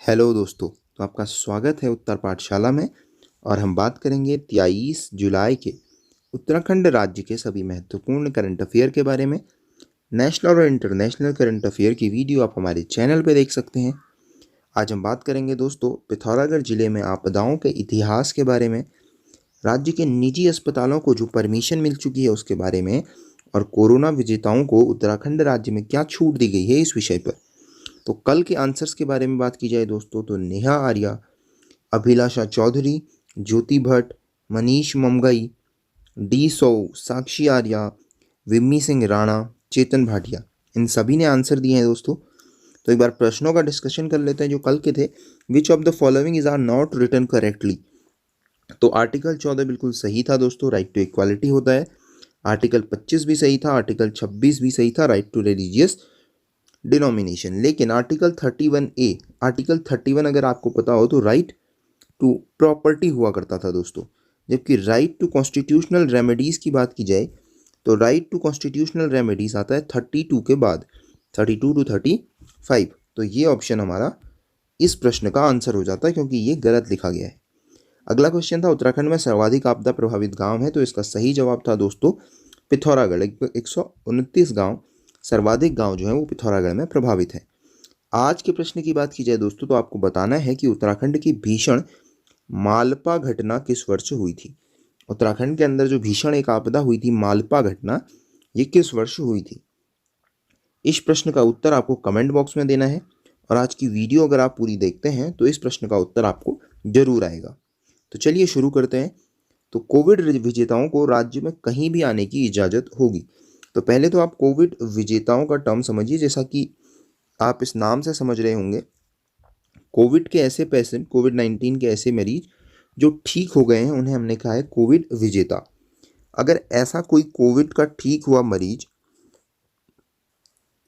Hello दोस्तों, तो आपका स्वागत है उत्तर पाठशाला में। और हम बात करेंगे 23 जुलाई के उत्तराखंड राज्य के सभी महत्वपूर्ण करंट अफेयर के बारे में। नेशनल और इंटरनेशनल करंट अफेयर की वीडियो आप हमारे चैनल पर देख सकते हैं। आज हम बात करेंगे दोस्तों पिथौरागढ़ जिले में आपदाओं के इतिहास के बारे में, राज्य के निजी अस्पतालों को जो परमिशन मिल चुकी है उसके बारे में, और कोरोना विजेताओं को उत्तराखंड राज्य में क्या छूट दी गई है इस विषय पर। तो कल के आंसर्स के बारे में बात की जाए दोस्तों, तो नेहा आर्या, अभिलाषा चौधरी, ज्योति भट्ट, मनीष ममगई, डी सौ, साक्षी आर्या, विम्मी सिंह राणा, चेतन भाटिया, इन सभी ने आंसर दिए हैं दोस्तों। तो एक बार प्रश्नों का डिस्कशन कर लेते हैं जो कल के थे। Which of the following is are not written correctly. तो आर्टिकल 14 बिल्कुल सही था दोस्तों, राइट टू इक्वालिटी होता है। आर्टिकल 25 भी सही था, आर्टिकल 26 भी सही था, राइट टू रिलीजियस डिनोमिनेशन। लेकिन आर्टिकल 31 अगर आपको पता हो तो राइट टू प्रॉपर्टी हुआ करता था दोस्तों। जबकि राइट टू कॉन्स्टिट्यूशनल रेमेडीज़ की बात की जाए तो राइट टू कॉन्स्टिट्यूशनल रेमेडीज़ आता है 32 के बाद, 32 टू 35। तो ये ऑप्शन हमारा इस प्रश्न का आंसर हो जाता है क्योंकि ये गलत लिखा गया है। अगला क्वेश्चन था उत्तराखंड में सर्वाधिक आपदा प्रभावित गांव है, तो इसका सही जवाब था दोस्तों पिथौरागढ़। 129 गांव, सर्वाधिक गांव जो है वो पिथौरागढ़ में प्रभावित है। आज के प्रश्न की बात की जाए दोस्तों तो आपको बताना है कि उत्तराखंड की भीषण मालपा घटना किस वर्ष हुई थी। उत्तराखंड के अंदर जो भीषण एक आपदा हुई थी मालपा घटना, ये किस वर्ष हुई थी। इस प्रश्न का उत्तर आपको कमेंट बॉक्स में देना है, और आज की वीडियो अगर आप पूरी देखते हैं तो इस प्रश्न का उत्तर आपको जरूर आएगा। तो चलिए शुरू करते हैं। तो कोविड विजेताओं को राज्य में कहीं भी आने की इजाज़त होगी। तो पहले तो आप कोविड विजेताओं का टर्म समझिए, जैसा कि आप इस नाम से समझ रहे होंगे। कोविड के ऐसे पेशेंट, कोविड-19 के ऐसे मरीज जो ठीक हो गए हैं उन्हें हमने कहा है कोविड विजेता। अगर ऐसा कोई कोविड का ठीक हुआ मरीज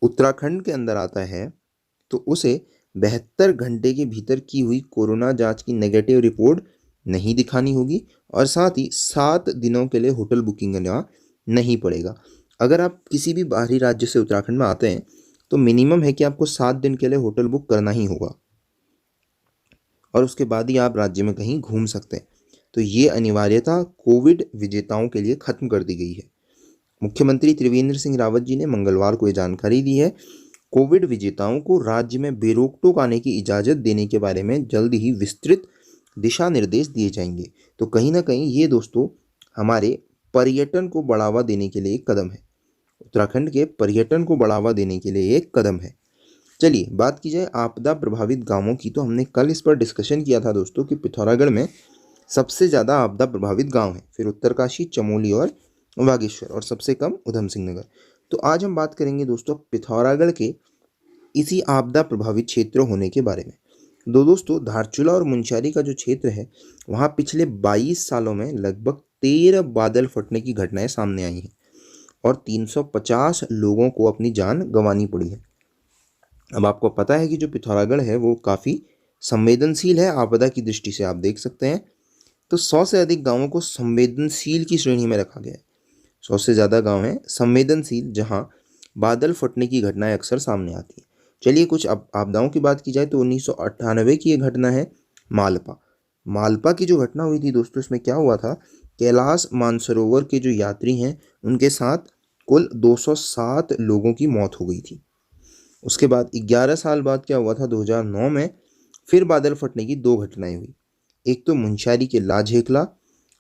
उत्तराखंड के अंदर आता है तो उसे 72 घंटे के भीतर की हुई कोरोना जांच की नेगेटिव रिपोर्ट नहीं दिखानी होगी, और साथ ही 7 दिनों के लिए होटल बुकिंग करना नहीं पड़ेगा। अगर आप किसी भी बाहरी राज्य से उत्तराखंड में आते हैं तो मिनिमम है कि आपको 7 दिन के लिए होटल बुक करना ही होगा, और उसके बाद ही आप राज्य में कहीं घूम सकते हैं। तो ये अनिवार्यता कोविड विजेताओं के लिए खत्म कर दी गई है। मुख्यमंत्री त्रिवेंद्र सिंह रावत जी ने मंगलवार को ये जानकारी दी है। कोविड विजेताओं को राज्य में बेरोक टोक आने की इजाज़त देने के बारे में जल्द ही विस्तृत दिशा निर्देश दिए जाएंगे। तो कहीं ना कहीं ये दोस्तों हमारे पर्यटन को बढ़ावा देने के लिए एक कदम है। उत्तराखंड के पर्यटन को बढ़ावा देने के लिए एक कदम है। चलिए बात की जाए आपदा प्रभावित गांवों की, तो हमने कल इस पर डिस्कशन किया था दोस्तों कि पिथौरागढ़ में सबसे ज़्यादा आपदा प्रभावित गांव है, फिर उत्तरकाशी, चमोली और बागेश्वर, और सबसे कम उधम सिंह नगर। तो आज हम बात करेंगे दोस्तों पिथौरागढ़ के इसी आपदा प्रभावित क्षेत्र होने के बारे में। दोस्तों धारचूला और मुंशियारी का जो क्षेत्र है वहाँ पिछले 22 सालों में लगभग 13 बादल फटने की घटनाएं सामने आई हैं, और 350 लोगों को अपनी जान गंवानी पड़ी है। अब आपको पता है कि जो पिथौरागढ़ है वो काफ़ी संवेदनशील है आपदा की दृष्टि से, आप देख सकते हैं। तो 100 से अधिक गांवों को संवेदनशील की श्रेणी में रखा गया है। 100 से ज़्यादा गांव हैं संवेदनशील, जहां बादल फटने की घटनाएं अक्सर सामने आती हैं। चलिए कुछ आपदाओं की बात की जाए तो 1998 की ये घटना है मालपा। मालपा की जो घटना हुई थी दोस्तों, इसमें क्या हुआ था, कैलाश मानसरोवर के जो यात्री हैं उनके साथ कुल 207 लोगों की मौत हो गई थी। उसके बाद 11 साल बाद क्या हुआ था, 2009 में फिर बादल फटने की 2 घटनाएं हुई। एक तो मुंशियारी के लाझेकला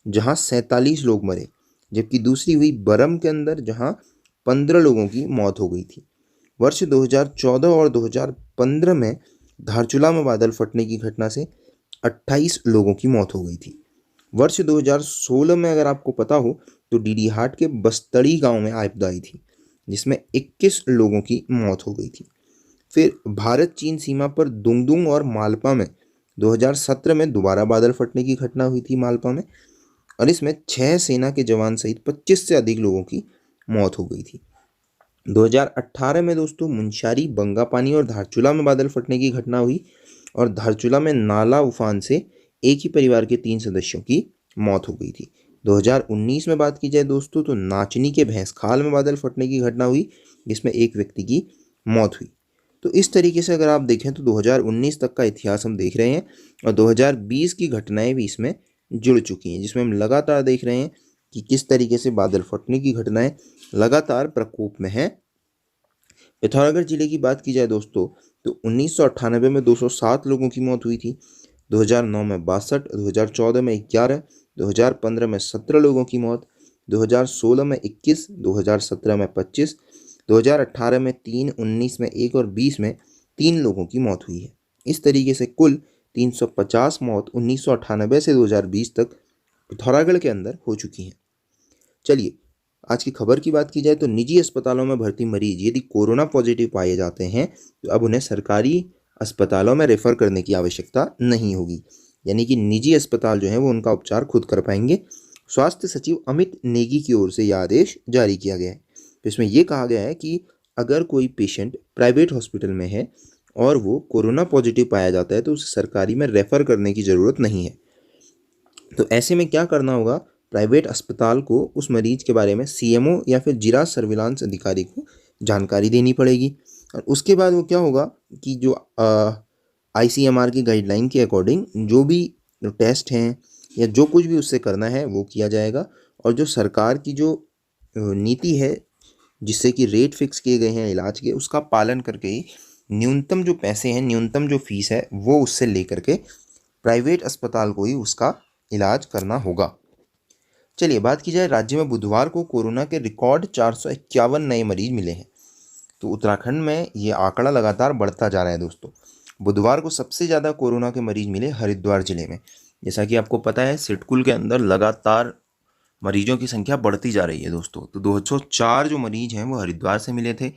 जहां 47 लोग मरे, जबकि दूसरी हुई बरम के अंदर जहां 15 लोगों की मौत हो गई थी। वर्ष 2014 और 2015 में धारचूला में बादल फटने की घटना से 28 लोगों की मौत हो गई थी। वर्ष 2016 में अगर आपको पता हो तो डीडीहाट के बस्तड़ी गांव में आपदा आई थी, जिसमें 21 लोगों की मौत हो गई थी। फिर भारत चीन सीमा पर दुंगदुंग और मालपा में 2017 में दोबारा बादल फटने की घटना हुई थी मालपा में, और इसमें 6 सेना के जवान सहित 25 से अधिक लोगों की मौत हो गई थी। 2018 में दोस्तों मुंशियारी, बंगापानी और धारचूला में बादल फटने की घटना हुई, और धारचूला में नाला उफान से एक ही परिवार के 3 सदस्यों की मौत हो गई थी। 2019 में बात की जाए दोस्तों तो नाचनी के भैंसखाल में बादल फटने की घटना हुई, जिसमें एक व्यक्ति की मौत हुई। तो इस तरीके से अगर आप देखें तो 2019 तक का इतिहास हम देख रहे हैं और 2020 की घटनाएं भी इसमें जुड़ चुकी हैं, जिसमें हम लगातार देख रहे हैं कि किस तरीके से बादल फटने की घटनाएं लगातार प्रकोप में हैं। पिथौरागढ़ जिले की बात की जाए दोस्तों तो 1998 में 207 लोगों की मौत हुई थी, 2009 में 62, 2014 में 11, 2015 में 17 लोगों की मौत, 2016 में 21, 2017 में 25, 2018 में 3, 19 में 1 और 20 में 3 लोगों की मौत हुई है। इस तरीके से कुल 350 मौत 1998 से 2020 तक पिथौरागढ़ के अंदर हो चुकी हैं। चलिए आज की खबर की बात की जाए तो निजी अस्पतालों में भर्ती मरीज यदि कोरोना पॉजिटिव पाए जाते हैं तो अब उन्हें सरकारी अस्पतालों में रेफर करने की आवश्यकता नहीं होगी, यानी कि निजी अस्पताल जो है वो उनका उपचार खुद कर पाएंगे। स्वास्थ्य सचिव अमित नेगी की ओर से यह आदेश जारी किया गया है। तो इसमें यह कहा गया है कि अगर कोई पेशेंट प्राइवेट हॉस्पिटल में है और वो कोरोना पॉजिटिव पाया जाता है तो उसे सरकारी में रेफर करने की ज़रूरत नहीं है। तो ऐसे में क्या करना होगा, प्राइवेट अस्पताल को उस मरीज के बारे में सीएमओ या फिर जिला सर्विलांस अधिकारी को जानकारी देनी पड़ेगी और उसके बाद वो क्या होगा कि जो आईसीएमआर की गाइडलाइन के अकॉर्डिंग जो भी टेस्ट हैं या जो कुछ भी उससे करना है वो किया जाएगा और जो सरकार की जो नीति है जिससे कि रेट फिक्स किए गए हैं इलाज के, उसका पालन करके ही न्यूनतम जो पैसे हैं, न्यूनतम जो फीस है वो उससे लेकर के प्राइवेट अस्पताल को ही उसका इलाज करना होगा। चलिए बात की जाए, राज्य में बुधवार को कोरोना के रिकॉर्ड 451 नए मरीज मिले हैं। तो उत्तराखंड में ये आंकड़ा लगातार बढ़ता जा रहा है दोस्तों। बुधवार को सबसे ज़्यादा कोरोना के मरीज मिले हरिद्वार जिले में। जैसा कि आपको पता है सिडकुल के अंदर लगातार मरीजों की संख्या बढ़ती जा रही है दोस्तों। तो 204 जो मरीज हैं वो हरिद्वार से मिले थे।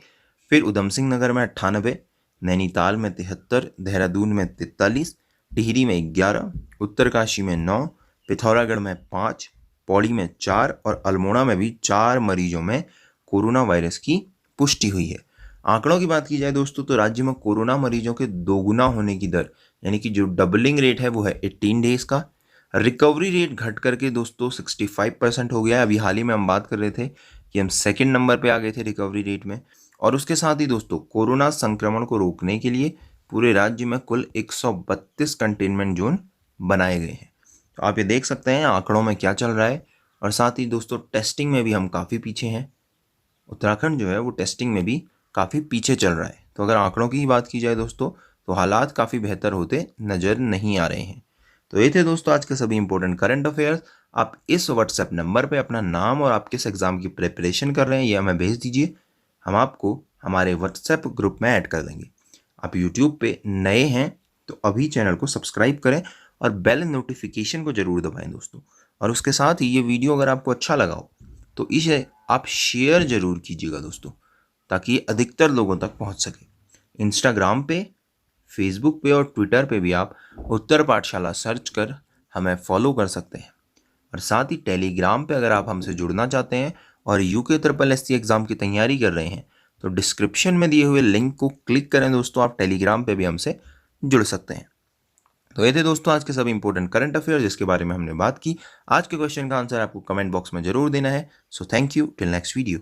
फिर उधम सिंह नगर में 98, नैनीताल में 73, देहरादून में 43, टिहरी में 11, उत्तरकाशी में 9, पिथौरागढ़ में 5, पौड़ी में 4 और अल्मोड़ा में भी 4 मरीजों में कोरोना वायरस की पुष्टि हुई है। आंकड़ों की बात की जाए दोस्तों तो राज्य में कोरोना मरीजों के दोगुना होने की दर यानी कि जो डबलिंग रेट है वो है 18 डेज का। रिकवरी रेट घट करके दोस्तों 65% हो गया है। अभी हाल ही में हम बात कर रहे थे कि हम सेकंड नंबर पे आ गए थे रिकवरी रेट में। और उसके साथ ही दोस्तों कोरोना संक्रमण को रोकने के लिए पूरे राज्य में कुल 132 कंटेनमेंट जोन बनाए गए हैं। तो आप ये देख सकते हैं आंकड़ों में क्या चल रहा है। और साथ ही दोस्तों टेस्टिंग में भी हम काफ़ी पीछे हैं। उत्तराखंड जो है वो टेस्टिंग में भी काफ़ी पीछे चल रहा है। तो अगर आंकड़ों की ही बात की जाए दोस्तों तो हालात काफ़ी बेहतर होते नज़र नहीं आ रहे हैं। तो ये थे दोस्तों आज के सभी इंपॉर्टेंट करंट अफेयर्स। आप इस व्हाट्सएप नंबर पे अपना नाम और आप किस एग्ज़ाम की प्रिपरेशन कर रहे हैं ये हमें भेज दीजिए। हम आपको हमारे व्हाट्सएप ग्रुप में ऐड कर देंगे। आप यूट्यूब पे नए हैं तो अभी चैनल को सब्सक्राइब करें और बेल नोटिफिकेशन को ज़रूर दबाएं दोस्तों। और उसके साथ ही ये वीडियो अगर आपको अच्छा लगा हो तो इसे आप शेयर ज़रूर कीजिएगा दोस्तों, ताकि अधिकतर लोगों तक पहुंच सके। इंस्टाग्राम पे, फेसबुक पे और ट्विटर पे भी आप उत्तर पाठशाला सर्च कर हमें फॉलो कर सकते हैं। और साथ ही टेलीग्राम पे अगर आप हमसे जुड़ना चाहते हैं और यूके SSC एग्ज़ाम की तैयारी कर रहे हैं तो डिस्क्रिप्शन में दिए हुए लिंक को क्लिक करें दोस्तों, आप टेलीग्राम पे भी हमसे जुड़ सकते हैं। तो ये थे दोस्तों आज के सभी इंपॉर्टेंट करंट अफेयर जिसके बारे में हमने बात की। आज के क्वेश्चन का आंसर आपको कमेंट बॉक्स में जरूर देना है। So thank you, till next video.